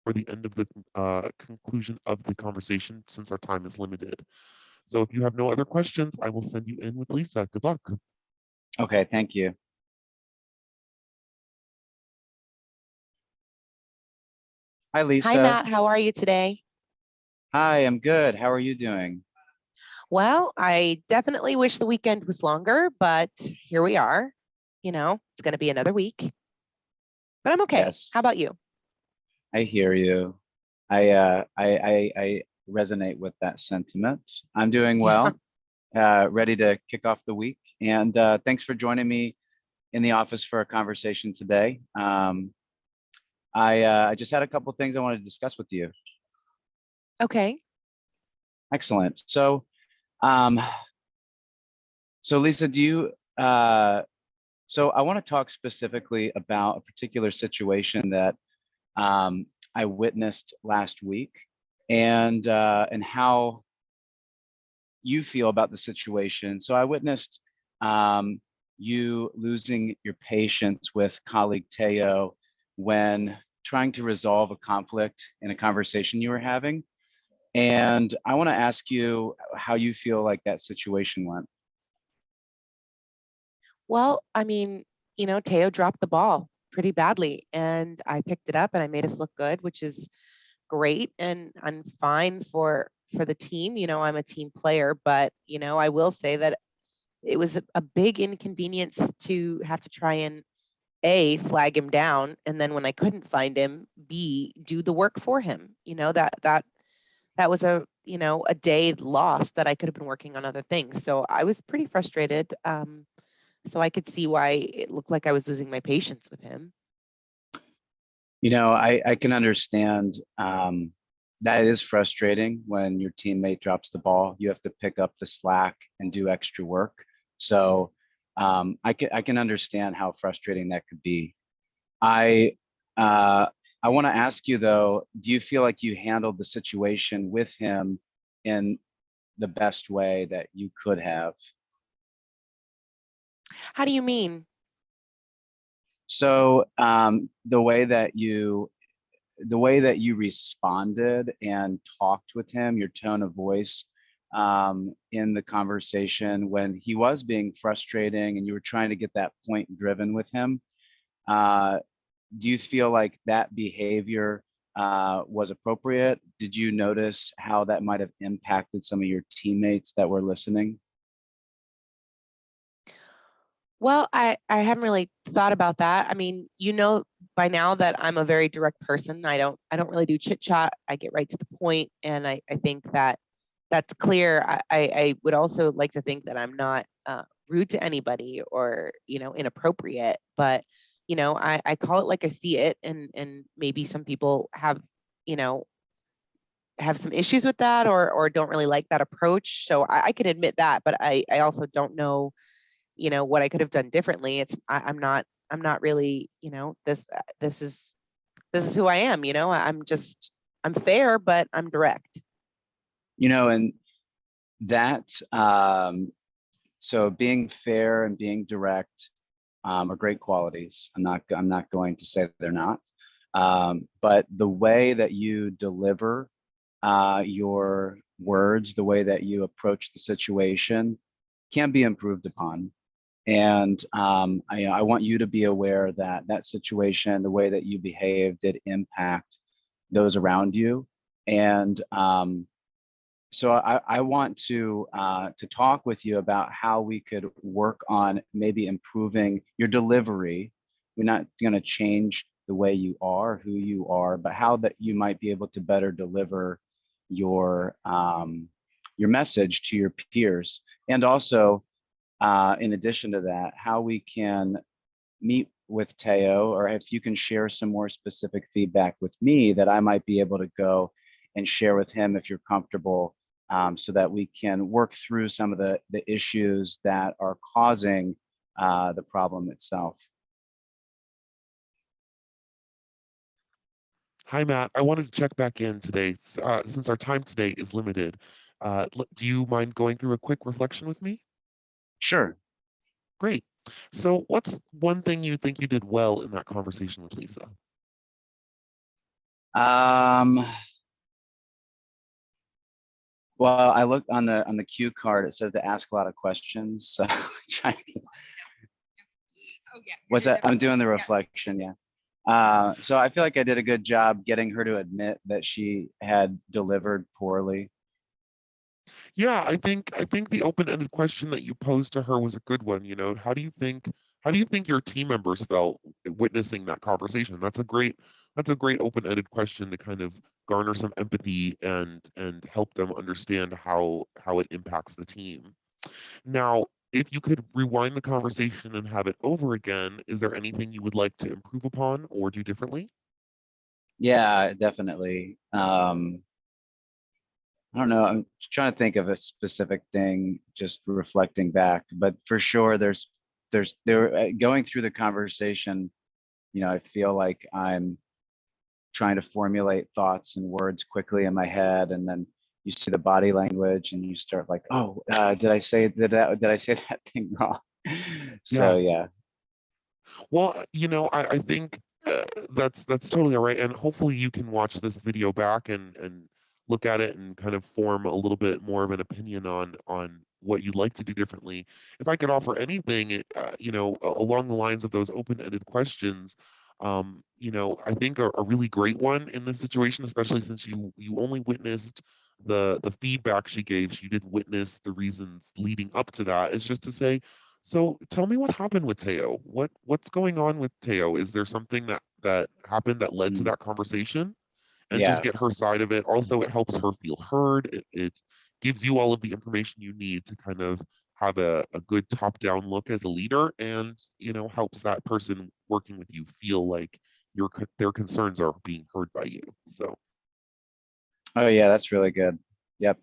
for the end of the conclusion of the conversation since our time is limited. So if you have no other questions, I will send you in with Lisa. Good luck. Okay, thank you. Hi, Hi, Lisa. Matt. How are you today? Hi, I'm good. How are you doing? Well, I definitely wish the weekend was longer, but here we are. It's going to be another week, but I'm okay. Yes, How about you? I hear you. I resonate with that sentiment. I'm doing Yeah. well, ready to kick off the week. And thanks for joining me in the office for a conversation today. I just had a couple things I wanted to discuss with you. Okay. Excellent. Um, so Lisa, so I want to talk specifically about a particular situation that I witnessed last week, and how you feel about the situation. So I witnessed um, you losing your patience with colleague Teo when trying to resolve a conflict in a conversation you were having. And I want to ask you how you feel like that situation went. Well, I mean, Teo dropped the ball pretty badly, and I picked it up and I made us look good, which is great. And I'm fine for the team. I'm a team player, but I will say that it was a big inconvenience to have to try and A, flag him down, and then when I couldn't find him, B, do the work for him. That was a day lost that I could have been working on other things. So I was pretty frustrated. So I could see why it looked like I was losing my patience with him. I can understand that is frustrating when your teammate drops the ball. You have to pick up the slack and do extra work. So I can understand how frustrating that could be. I uh, I want to ask you though, do you feel like you handled the situation with him in the best way that you could have? How do you mean? So the way that you responded and talked with him, your tone of voice in the conversation when he was being frustrating and you were trying to get that point driven with him, uh, do you feel like that behavior was appropriate? Did you notice how that might have impacted some of your teammates that were listening? Well, I haven't really thought about that. I mean, by now that I'm a very direct person. I don't really do chit chat. I get right to the point, and I think that that's clear. I would also like to think that I'm not rude to anybody or inappropriate, but I call it like I see it, and maybe some people you know have some issues with that or don't really like that approach. So I can admit that, but I also don't know what I could have done differently. I'm not really this is who I am. I'm fair, but I'm direct. And that so being fair and being direct are great qualities. I'm not going to say that they're not. But the way that you deliver your words, the way that you approach the situation can be improved upon. And I want you to be aware that that situation, the way that you behave, did impact those around you. And so I want to talk with you about how we could work on maybe improving your delivery. We're not going to change the way you are, who you are, but how that you might be able to better deliver your message to your peers, and also in addition to that, how we can meet with Teo, or if you can share some more specific feedback with me that I might be able to go and share with him if you're comfortable, so that we can work through some of the issues that are causing the problem itself. Hi, Matt. I wanted to check back in today since our time today is limited. Do you mind going through a quick reflection with me? Sure. Great. So, what's one thing you think you did well in that conversation with Lisa? Well, I looked on the cue card, it says to ask a lot of questions, so trying to- Oh, yeah. what's you're that? I'm doing the yeah. reflection, yeah. So I feel like I did a good job getting her to admit that she had delivered poorly. Yeah, I think the open-ended question that you posed to her was a good one. You know, how do you think your team members felt witnessing that conversation? That's a great open-ended question to kind of garner some empathy and help them understand how it impacts the team. Now, if you could rewind the conversation and have it over again, is there anything you would like to improve upon or do differently? Yeah, definitely. I don't know. I'm trying to think of a specific thing, just reflecting back, but for sure, going through the conversation, I feel like I'm trying to formulate thoughts and words quickly in my head, and then you see the body language and you start like, oh, did I say that thing wrong? Yeah. So yeah. Well, I think that's totally all right, and hopefully you can watch this video back and look at it and kind of form a little bit more of an opinion on what you'd like to do differently. If I could offer anything, along the lines of those open-ended questions, I think a really great one in this situation, especially since you only witnessed the feedback she gave, she did witness the reasons leading up to that, is just to say, so tell me what happened with Teo. What's going on with Teo? Is there something that happened that led to Mm, that conversation? And just yeah. get her side of it. Also, it helps her feel heard. It gives you all of the information you need to kind of have a good top-down look as a leader, and helps that person working with you feel like their concerns are being heard by you. So, Oh yeah, that's really good. Yep.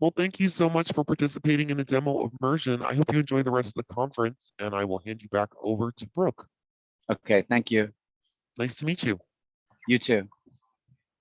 well, thank you so much for participating in a demo of Immersion. I hope you enjoy the rest of the conference, and I will hand you back over to Brooke. Okay, thank you. Nice to meet you. You too.